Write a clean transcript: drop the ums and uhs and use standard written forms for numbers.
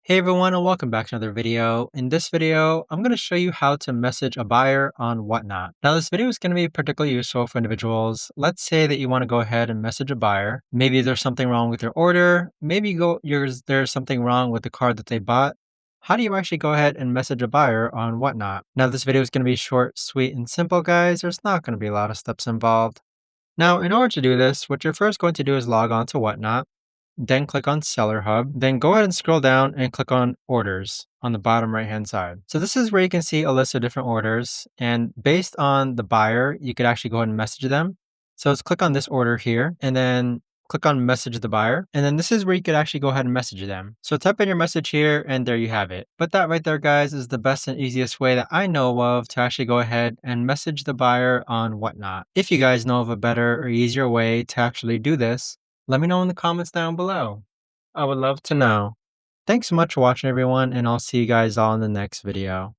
Hey everyone, and welcome back to another video. In this video, I'm going to show you how to message a buyer on Whatnot. Now, this video is going to be particularly useful for individuals. Let's say that you want to go ahead and message a buyer. Maybe there's something wrong with your order. Maybe there's something wrong with the car that they bought. How do you actually go ahead and message a buyer on Whatnot? Now, this video is going to be short, sweet, and simple, guys. There's not going to be a lot of steps involved. Now, in order to do this, what you're first going to do is log on to Whatnot, then click on Seller Hub, then go ahead and scroll down and click on Orders on the bottom right hand side. So this is where you can see a list of different orders, and based on the buyer, you could actually go ahead and message them. So let's click on this order here and then click on Message the Buyer. And then this is where you could actually go ahead and message them. So type in your message here and there you have it. But that right there, guys, is the best and easiest way that I know of to actually go ahead and message the buyer on Whatnot. If you guys know of a better or easier way to actually do this, let me know in the comments down below. I would love to know. Thanks so much for watching, everyone, and I'll see you guys all in the next video.